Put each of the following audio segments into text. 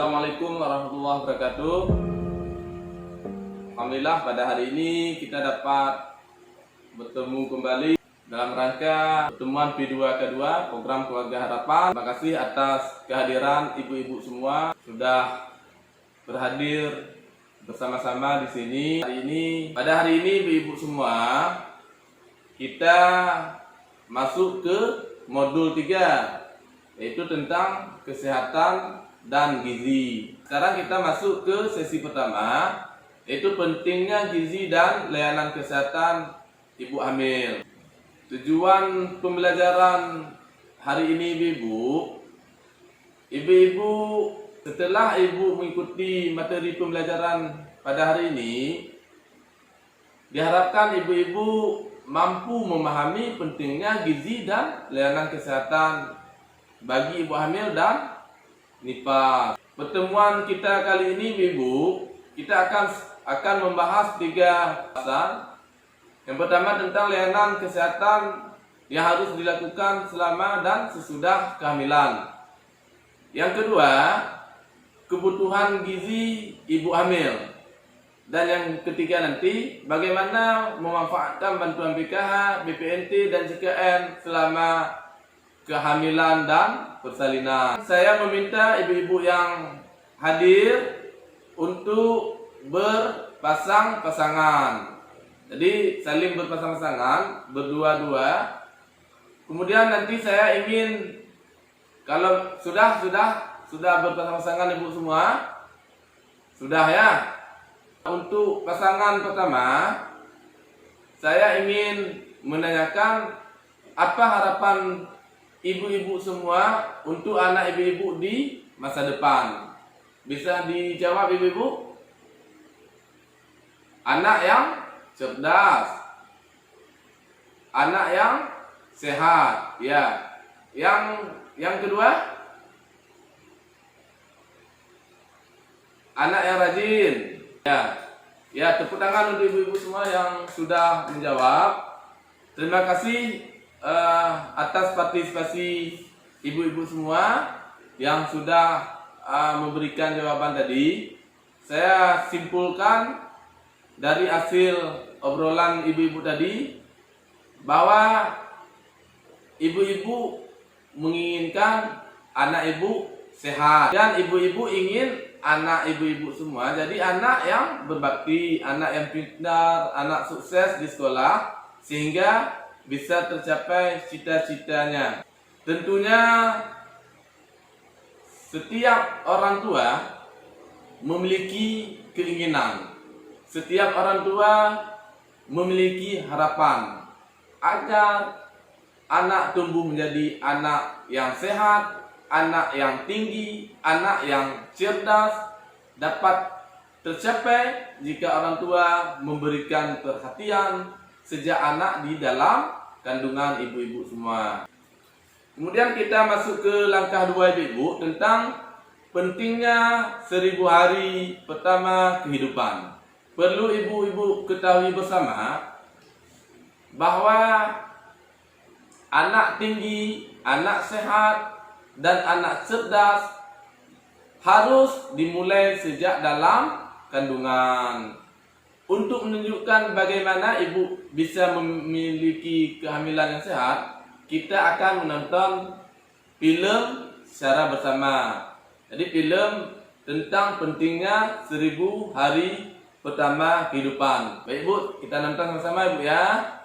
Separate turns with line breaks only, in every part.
Assalamualaikum warahmatullahi wabarakatuh. Alhamdulillah pada hari ini kita dapat bertemu kembali dalam rangka pertemuan P2 kedua program Keluarga Harapan. Terima kasih atas kehadiran ibu-ibu semua sudah berhadir bersama-sama di sini. Pada hari ini ibu-ibu semua kita masuk ke modul 3 yaitu tentang kesehatan dan gizi. Sekarang kita masuk ke sesi pertama yaitu pentingnya gizi dan layanan kesehatan ibu hamil. Tujuan pembelajaran hari ini ibu-ibu setelah ibu mengikuti materi pembelajaran pada hari ini, diharapkan ibu-ibu mampu memahami pentingnya gizi dan layanan kesehatan bagi ibu hamil dan nifas. Pertemuan kita kali ini ibu, kita akan membahas 3 bahasan. Yang pertama tentang layanan kesehatan yang harus dilakukan selama dan sesudah kehamilan. Yang kedua, kebutuhan gizi ibu hamil. Dan yang ketiga nanti, bagaimana memanfaatkan bantuan PKH, BPNT dan JKN selama kehamilan dan persalinan. Saya meminta ibu-ibu yang hadir untuk berpasang-pasangan. Jadi saling berpasang-pasangan, berdua-dua. Kemudian nanti saya ingin, kalau sudah berpasang-pasangan ibu semua, sudah ya. Untuk pasangan pertama, saya ingin menanyakan apa harapan ibu-ibu semua untuk anak ibu-ibu di masa depan. Bisa dijawab ibu-ibu? Anak yang cerdas, anak yang sehat, ya. Yang kedua, anak yang rajin. Ya, tepuk tangan untuk ibu-ibu semua yang sudah menjawab. Terima kasih atas partisipasi ibu-ibu semua yang sudah memberikan jawaban tadi. Saya simpulkan dari hasil obrolan ibu-ibu tadi bahwa ibu-ibu menginginkan anak ibu sehat dan ibu-ibu ingin anak ibu-ibu semua jadi anak yang berbakti, anak yang pintar, anak sukses di sekolah sehingga bisa tercapai cita-citanya. Tentunya setiap orang tua memiliki keinginan, setiap orang tua memiliki harapan agar anak tumbuh menjadi anak yang sehat, anak yang tinggi, anak yang cerdas, dapat tercapai jika orang tua memberikan perhatian sejak anak di dalam kandungan ibu-ibu semua. Kemudian kita masuk ke langkah 2 ibu tentang pentingnya 1000 hari pertama kehidupan. Perlu ibu-ibu ketahui bersama bahwa anak tinggi, anak sehat, dan anak cerdas harus dimulai sejak dalam kandungan. Untuk menunjukkan bagaimana ibu bisa memiliki kehamilan yang sehat, kita akan menonton film secara bersama. Jadi film tentang pentingnya 1000 hari pertama kehidupan. Baik Bu, kita nonton sama-sama Ibu ya.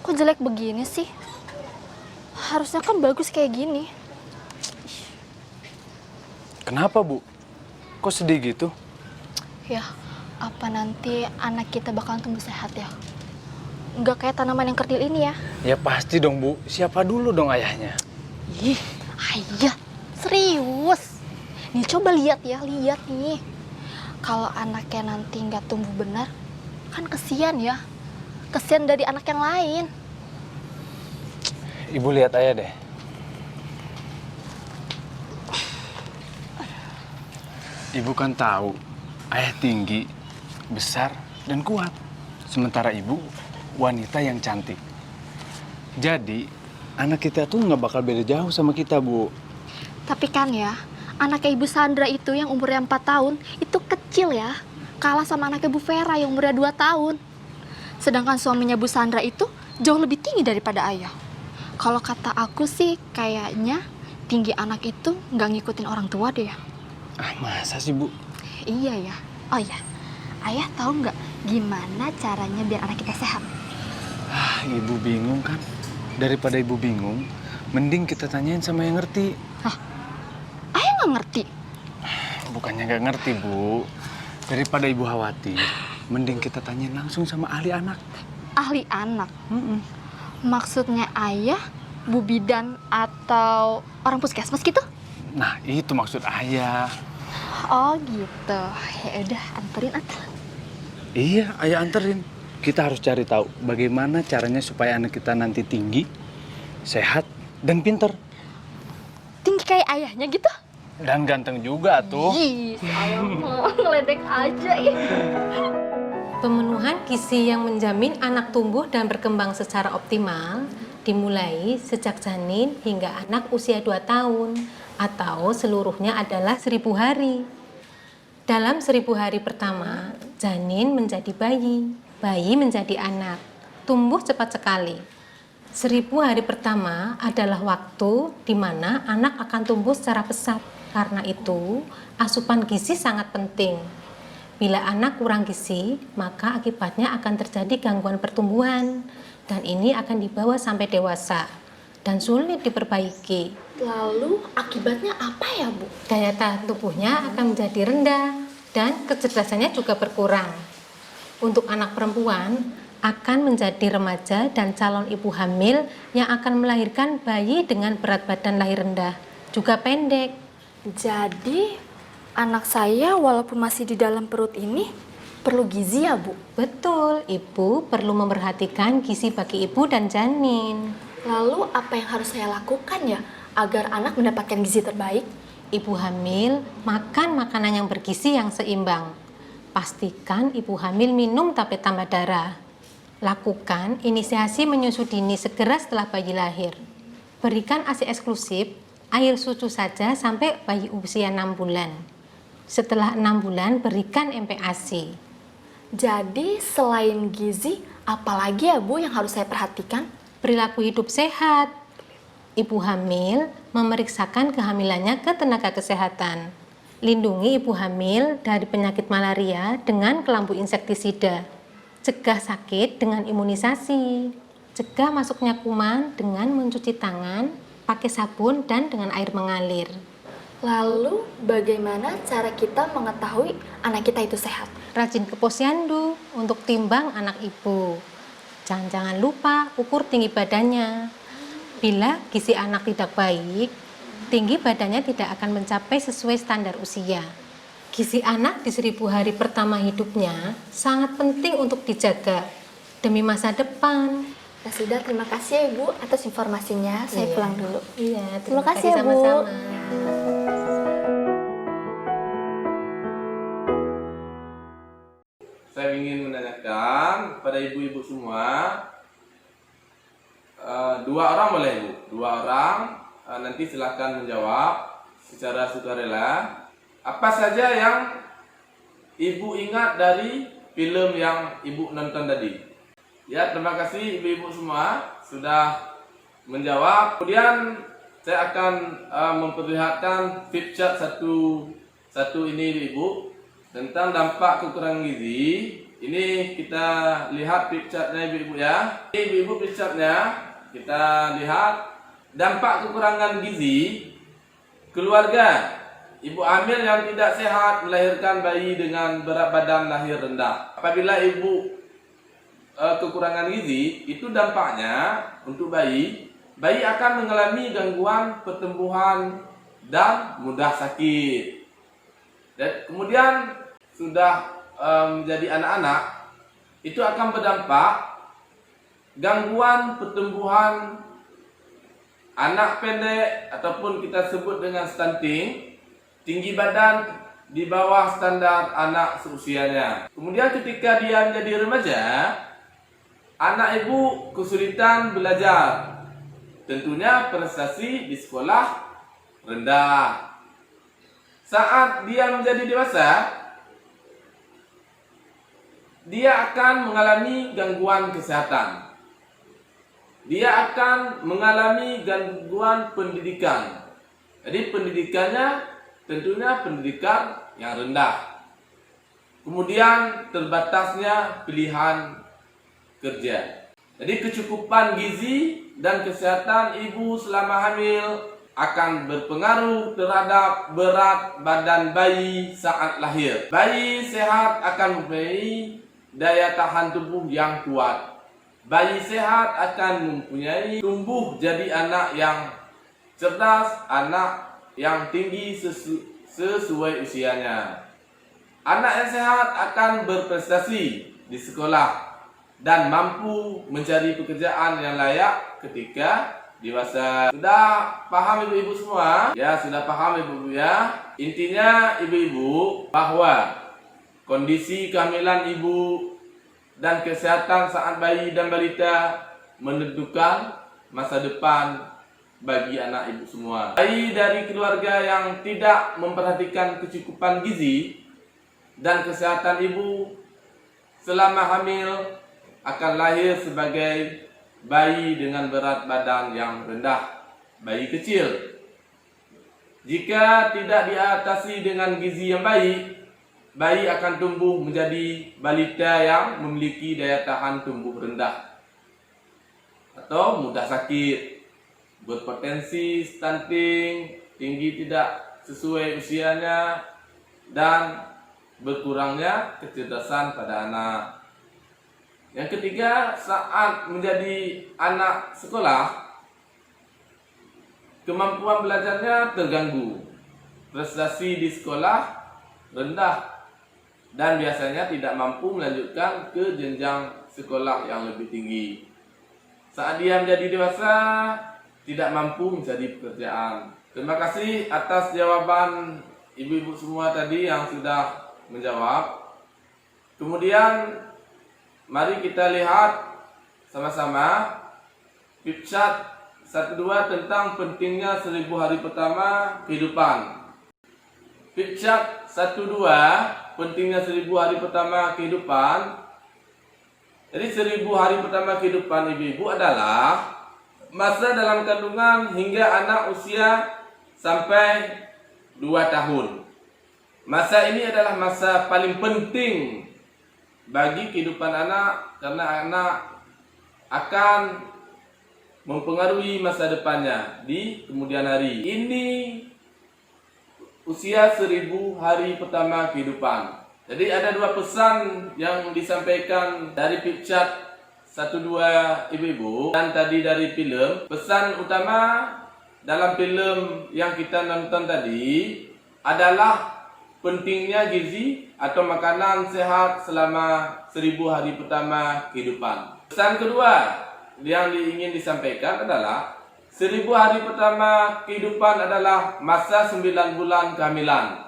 Kok jelek begini sih? Harusnya kan bagus kayak gini.
Kenapa, Bu? Kok sedih gitu?
Ya, apa nanti anak kita bakalan tumbuh sehat ya? Nggak kayak tanaman yang kerdil ini ya?
Ya pasti dong, Bu. Siapa dulu dong ayahnya?
Ih, ayah, serius. Nih coba lihat ya, lihat nih. Kalau anaknya nanti nggak tumbuh benar, kan kesian ya. Kesian dari anak yang lain.
Ibu lihat ayah deh. Ibu kan tahu, ayah tinggi, besar, dan kuat. Sementara ibu, wanita yang cantik. Jadi, anak kita tuh nggak bakal beda jauh sama kita, Bu.
Tapi kan ya, anaknya Ibu Sandra itu yang umurnya 4 tahun, itu kecil ya. Kalah sama anaknya Bu Vera yang umurnya 2 tahun. Sedangkan suaminya Bu Sandra itu jauh lebih tinggi daripada ayah. Kalau kata aku sih, kayaknya tinggi anak itu nggak ngikutin orang tua deh ya.
Ah, masa sih, Bu?
Iya ya. Oh iya, ayah tahu nggak gimana caranya biar anak kita sehat?
Ah, ibu bingung kan? Daripada ibu bingung, mending kita tanyain sama yang ngerti.
Ayah nggak ngerti.
Bukannya nggak ngerti, Bu. Daripada ibu khawatir, mending kita tanyain langsung sama ahli anak.
Ahli anak? Maksudnya ayah, bu bidan, atau orang puskesmas gitu?
Nah, itu maksud ayah.
Oh gitu. Ya udah, anterin atau?
Iya, ayah anterin. Kita harus cari tahu bagaimana caranya supaya anak kita nanti tinggi, sehat, dan pinter.
Tinggi kayak ayahnya gitu?
Dan ganteng juga tuh.
Ih, ayah mah ngeledek aja ya.
Pemenuhan gizi yang menjamin anak tumbuh dan berkembang secara optimal dimulai sejak janin hingga anak usia 2 tahun atau seluruhnya adalah 1000 hari. Dalam 1000 hari pertama, janin menjadi bayi, bayi menjadi anak, tumbuh cepat sekali. 1000 hari pertama adalah waktu di mana anak akan tumbuh secara pesat. Karena itu, asupan gizi sangat penting. Bila anak kurang gizi, maka akibatnya akan terjadi gangguan pertumbuhan, dan ini akan dibawa sampai dewasa dan sulit diperbaiki.
Lalu akibatnya apa ya, Bu?
Daya tahan tubuhnya akan menjadi rendah dan kecerdasannya juga berkurang. Untuk anak perempuan, akan menjadi remaja dan calon ibu hamil yang akan melahirkan bayi dengan berat badan lahir rendah, juga pendek.
Jadi, anak saya walaupun masih di dalam perut ini perlu gizi ya, Bu?
Betul, ibu perlu memperhatikan gizi bagi ibu dan janin.
Lalu apa yang harus saya lakukan ya agar anak mendapatkan gizi terbaik?
Ibu hamil makan makanan yang bergizi yang seimbang. Pastikan ibu hamil minum tablet tambah darah. Lakukan inisiasi menyusui dini segera setelah bayi lahir. Berikan ASI eksklusif, air susu saja sampai bayi usia 6 bulan. Setelah 6 bulan berikan MPASI.
Jadi selain gizi, apalagi ya Bu yang harus saya perhatikan?
Perilaku hidup sehat. Ibu hamil memeriksakan kehamilannya ke tenaga kesehatan. Lindungi ibu hamil dari penyakit malaria dengan kelambu insektisida. Cegah sakit dengan imunisasi. Cegah masuknya kuman dengan mencuci tangan, pakai sabun dan dengan air mengalir.
Lalu bagaimana cara kita mengetahui anak kita itu sehat?
Rajin ke posyandu untuk timbang anak ibu. Jangan lupa ukur tinggi badannya. Bila gizi anak tidak baik, tinggi badannya tidak akan mencapai sesuai standar usia. Gizi anak di 1000 hari pertama hidupnya sangat penting untuk dijaga demi masa depan.
Ya sudah, terima kasih ya Ibu atas informasinya. Saya
Iya.
pulang dulu.
Iya,
Terima kasih ya, Bu.
sama-sama.
Saya ingin menanyakan kepada ibu-ibu semua, 2 orang boleh Bu? 2 orang, nanti silahkan menjawab secara sukarela. Apa saja yang ibu ingat dari film yang ibu nonton tadi? Ya, terima kasih ibu-ibu semua sudah menjawab. Kemudian saya akan memperlihatkan flip chart satu ini ibu tentang dampak kekurangan gizi. Ini kita lihat flip chartnya ibu-ibu ya. Ini ibu-ibu flip chartnya kita lihat dampak kekurangan gizi keluarga. Ibu hamil yang tidak sehat melahirkan bayi dengan berat badan lahir rendah. Apabila ibu kekurangan gizi, itu dampaknya untuk bayi akan mengalami gangguan pertumbuhan dan mudah sakit. Dan kemudian sudah menjadi anak-anak, itu akan berdampak gangguan pertumbuhan anak pendek ataupun kita sebut dengan stunting, tinggi badan di bawah standar anak seusianya. Kemudian ketika dia menjadi remaja, anak ibu kesulitan belajar. Tentunya prestasi di sekolah rendah. Saat dia menjadi dewasa, dia akan mengalami gangguan kesehatan. Dia akan mengalami gangguan pendidikan. Jadi pendidikannya tentunya pendidikan yang rendah. Kemudian terbatasnya pilihan kerja. Jadi kecukupan gizi dan kesehatan ibu selama hamil akan berpengaruh terhadap berat badan bayi saat lahir. Bayi sehat akan mempunyai daya tahan tubuh yang kuat. Bayi sehat akan mempunyai tumbuh jadi anak yang cerdas, anak yang tinggi sesuai usianya. Anak yang sehat akan berprestasi di sekolah dan mampu mencari pekerjaan yang layak ketika dewasa. Sudah paham ibu-ibu semua? Ya, sudah paham ibu-ibu ya. Intinya ibu-ibu bahwa kondisi kehamilan ibu dan kesehatan saat bayi dan balita menentukan masa depan bagi anak ibu semua. Bayi dari keluarga yang tidak memperhatikan kecukupan gizi dan kesehatan ibu selama hamil akan lahir sebagai bayi dengan berat badan yang rendah, bayi kecil. Jika tidak diatasi dengan gizi yang baik, bayi akan tumbuh menjadi balita yang memiliki daya tahan tubuh rendah atau mudah sakit, berpotensi stunting, tinggi tidak sesuai usianya, dan berkurangnya kecerdasan pada anak. Yang ketiga, saat menjadi anak sekolah, kemampuan belajarnya terganggu, prestasi di sekolah rendah, dan biasanya tidak mampu melanjutkan ke jenjang sekolah yang lebih tinggi. Saat dia menjadi dewasa, tidak mampu mencari pekerjaan. Terima kasih atas jawaban ibu-ibu semua tadi yang sudah menjawab. Kemudian mari kita lihat sama-sama Pipchat 12 tentang pentingnya 1000 hari pertama kehidupan. Pipchat 12 pentingnya 1000 hari pertama kehidupan. Jadi 1000 hari pertama kehidupan ibu-ibu adalah masa dalam kandungan hingga anak usia sampai 2 tahun. Masa ini adalah masa paling penting bagi kehidupan anak karena anak akan mempengaruhi masa depannya di kemudian hari. Ini usia 1000 hari pertama kehidupan. Jadi ada 2 pesan yang disampaikan dari Pipchat 12 ibu-ibu dan tadi dari film. Pesan utama dalam film yang kita nonton tadi adalah pentingnya gizi atau makanan sehat selama 1000 hari pertama kehidupan. Pesan kedua yang ingin disampaikan adalah 1000 hari pertama kehidupan adalah masa 9 bulan kehamilan.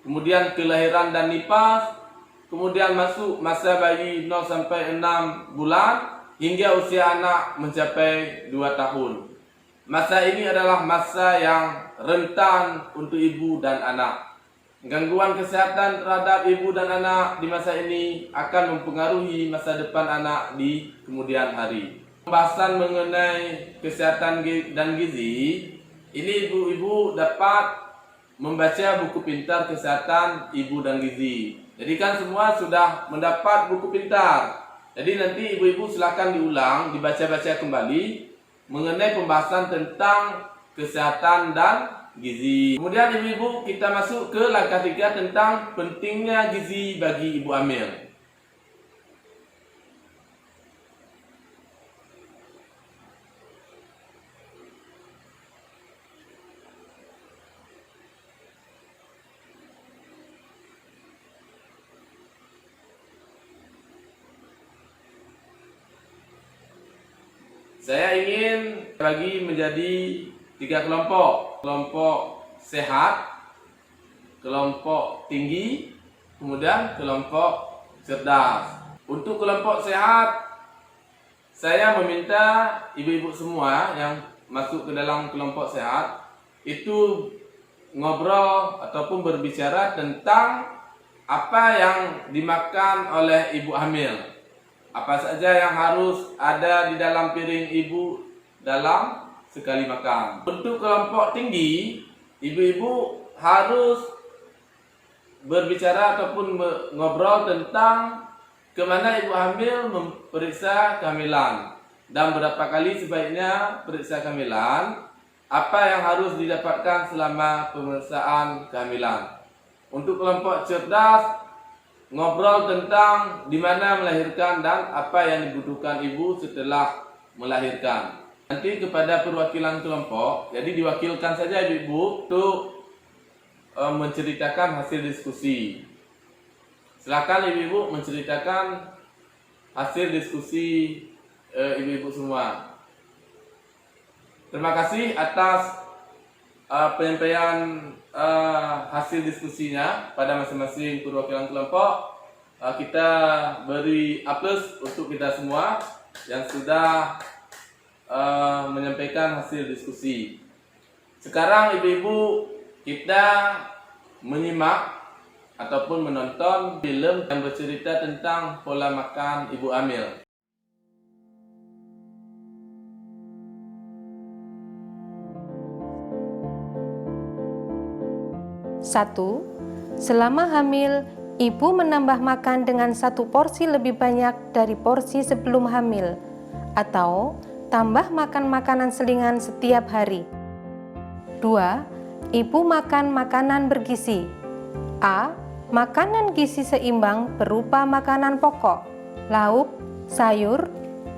Kemudian kelahiran dan nifas, kemudian masuk masa bayi 0 sampai 6 bulan hingga usia anak mencapai 2 tahun. Masa ini adalah masa yang rentan untuk ibu dan anak. Gangguan kesehatan terhadap ibu dan anak di masa ini akan mempengaruhi masa depan anak di kemudian hari. Pembahasan mengenai kesehatan dan gizi, ini ibu-ibu dapat membaca buku pintar kesehatan ibu dan gizi. Jadi kan semua sudah mendapat buku pintar. Jadi nanti ibu-ibu silakan diulang, dibaca-baca kembali mengenai pembahasan tentang kesehatan dan gizi. Kemudian ibu-ibu kita masuk ke langkah 3 tentang pentingnya gizi bagi ibu hamil. Saya ingin bagi menjadi 3 kelompok. Kelompok sehat, kelompok tinggi, kemudian kelompok cerdas. Untuk kelompok sehat, saya meminta ibu-ibu semua yang masuk ke dalam kelompok sehat itu ngobrol ataupun berbicara tentang apa yang dimakan oleh ibu hamil. Apa saja yang harus ada di dalam piring ibu dalam sekali makan. Untuk kelompok tinggi, ibu-ibu harus berbicara ataupun ngobrol tentang kemana ibu hamil memeriksa kehamilan dan berapa kali sebaiknya periksa kehamilan, apa yang harus didapatkan selama pemeriksaan kehamilan. Untuk kelompok cerdas, ngobrol tentang di mana melahirkan dan apa yang dibutuhkan ibu setelah melahirkan. Nanti kepada perwakilan kelompok, jadi diwakilkan saja ibu untuk menceritakan hasil diskusi. Silakan ibu-ibu menceritakan hasil diskusi ibu-ibu semua. Terima kasih atas penyampaian hasil diskusinya pada masing-masing perwakilan kelompok. Kita beri aplaus untuk kita semua yang sudah menyampaikan hasil diskusi. Sekarang ibu-ibu kita menyimak ataupun menonton film yang bercerita tentang pola makan ibu hamil.
Satu, selama hamil, ibu menambah makan dengan 1 porsi lebih banyak dari porsi sebelum hamil, atau tambah makan makanan selingan setiap hari. 2. Ibu makan makanan bergizi. A. Makanan gizi seimbang berupa makanan pokok, lauk, sayur,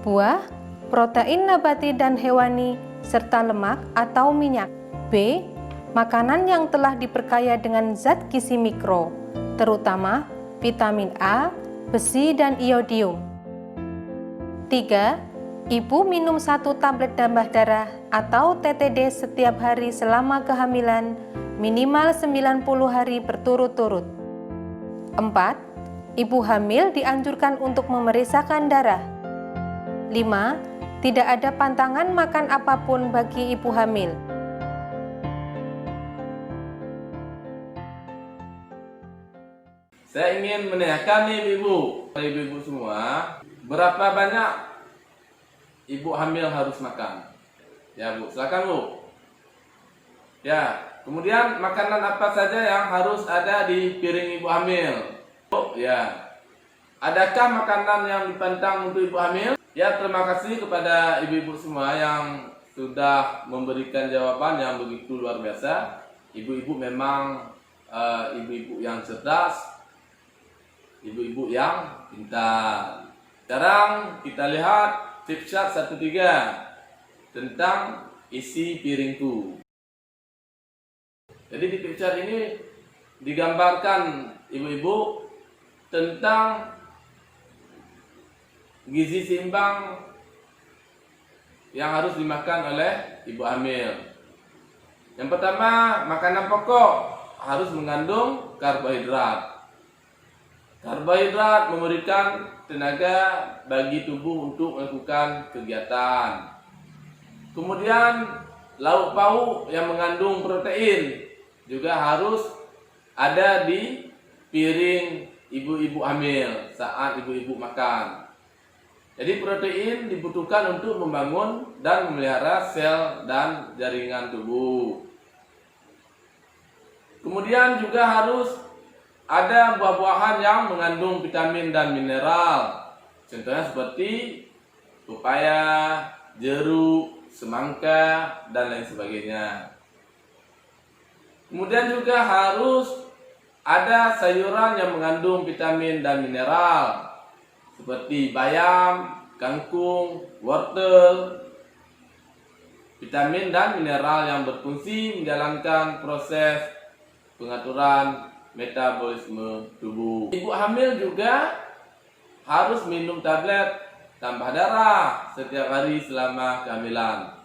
buah, protein nabati dan hewani, serta lemak atau minyak. B. Makanan yang telah diperkaya dengan zat gizi mikro, terutama vitamin A, besi, dan iodium. 3. Ibu minum 1 tablet tambah darah atau TTD setiap hari selama kehamilan, minimal 90 hari berturut-turut. 4. Ibu hamil dianjurkan untuk memeriksakan darah. 5. Tidak ada pantangan makan apapun bagi ibu hamil.
Saya ingin menanyakan nih ibu-ibu semua, berapa banyak ibu hamil harus makan? Ya Bu, silakan Bu. Ya, kemudian makanan apa saja yang harus ada di piring ibu hamil? Bu, ya. Adakah makanan yang dipantang untuk ibu hamil? Ya, terima kasih kepada ibu-ibu semua yang sudah memberikan jawaban yang begitu luar biasa. Ibu-ibu memang ibu-ibu yang cerdas, ibu-ibu yang pintar. Sekarang kita lihat Tipsat 13 tentang isi piringku. Jadi di picture ini digambarkan ibu-ibu tentang gizi seimbang yang harus dimakan oleh ibu hamil. Yang pertama, makanan pokok harus mengandung karbohidrat. Karbohidrat memberikan tenaga bagi tubuh untuk melakukan kegiatan. Kemudian lauk pauk yang mengandung protein juga harus ada di piring ibu-ibu hamil saat ibu-ibu makan. Jadi protein dibutuhkan untuk membangun dan memelihara sel dan jaringan tubuh. Kemudian juga harus ada buah-buahan yang mengandung vitamin dan mineral. Contohnya seperti pepaya, jeruk, semangka, dan lain sebagainya. Kemudian juga harus ada sayuran yang mengandung vitamin dan mineral seperti bayam, kangkung, wortel. Vitamin dan mineral yang berfungsi menjalankan proses pengaturan metabolisme tubuh. Ibu hamil juga harus minum tablet tambah darah setiap hari selama kehamilan.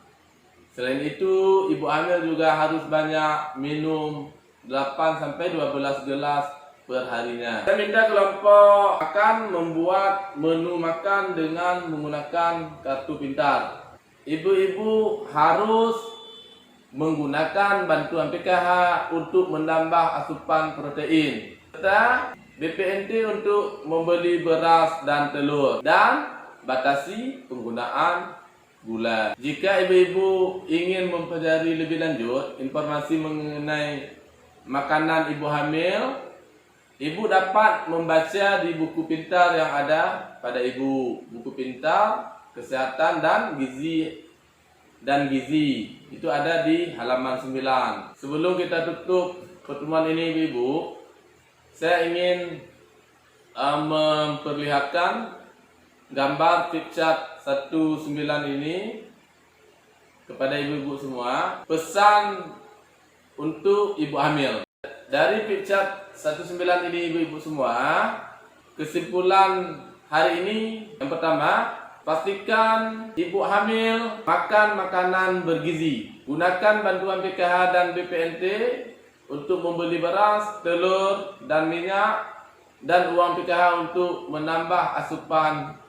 Selain itu, ibu hamil juga harus banyak minum 8 sampai 12 gelas per harinya. Saya minta kelompok akan membuat menu makan dengan menggunakan kartu pintar. Ibu-ibu harus menggunakan bantuan PKH untuk menambah asupan protein, serta BPNT untuk membeli beras dan telur, dan batasi penggunaan gula. Jika ibu-ibu ingin mempelajari lebih lanjut informasi mengenai makanan ibu hamil, ibu dapat membaca di buku pintar yang ada pada ibu. Buku pintar kesehatan dan gizi itu ada di halaman 9. Sebelum kita tutup pertemuan ini ibu, saya ingin memperlihatkan gambar flipchart 19 ini kepada ibu-ibu semua. Pesan untuk ibu hamil. Dari flipchart 19 ini ibu-ibu semua, kesimpulan hari ini yang pertama, pastikan ibu hamil makan makanan bergizi. Gunakan bantuan PKH dan BPNT untuk membeli beras, telur, dan minyak, dan uang PKH untuk menambah asupan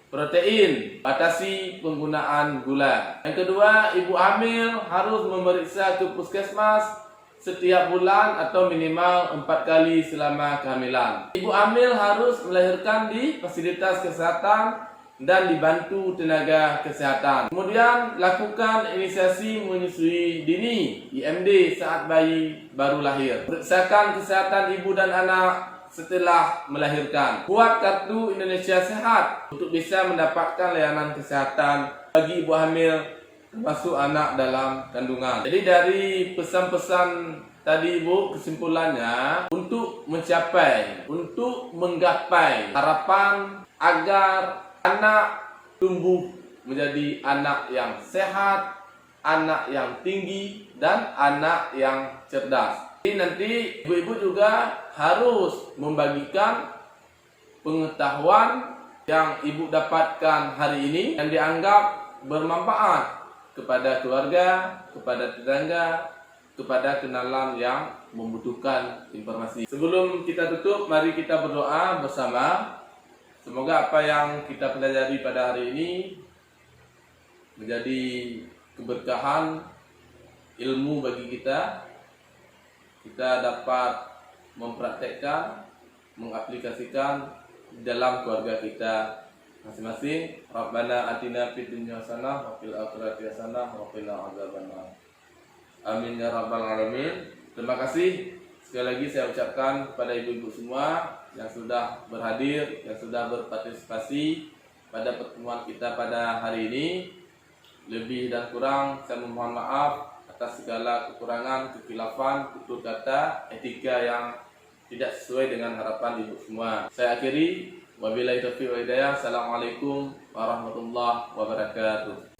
protein. Batasi penggunaan gula. Yang kedua, ibu hamil harus memeriksa ke puskesmas setiap bulan atau minimal 4 kali selama kehamilan. Ibu hamil harus melahirkan di fasilitas kesehatan dan dibantu tenaga kesehatan. Kemudian lakukan inisiasi menyusui dini (IMD) saat bayi baru lahir. Periksakan kesehatan ibu dan anak setelah melahirkan. Buat kartu Indonesia Sehat untuk bisa mendapatkan layanan kesehatan bagi ibu hamil termasuk anak dalam kandungan. Jadi dari pesan-pesan tadi ibu, kesimpulannya untuk menggapai harapan agar anak tumbuh menjadi anak yang sehat, anak yang tinggi, dan anak yang cerdas. Jadi nanti ibu-ibu juga harus membagikan pengetahuan yang ibu dapatkan hari ini yang dianggap bermanfaat kepada keluarga, kepada tetangga, kepada kenalan yang membutuhkan informasi. Sebelum kita tutup, mari kita berdoa bersama. Semoga apa yang kita pelajari pada hari ini menjadi keberkahan ilmu bagi kita. Kita dapat mempraktekkan, mengaplikasikan dalam keluarga kita masing-masing. Rabbana atina fid dunya hasanah wa fil akhirati hasanah wa qina adzabannar. Amin ya rabbal alamin. Terima kasih sekali lagi saya ucapkan kepada ibu-ibu semua yang sudah berhadir, yang sudah berpartisipasi pada pertemuan kita pada hari ini. Lebih dan kurang saya memohon maaf atas segala kekurangan, kekhilafan, tutur kata, etika yang tidak sesuai dengan harapan ibu semua. Saya akhiri, wabillahi taufiq wal hidayah. Assalamualaikum warahmatullahi wabarakatuh.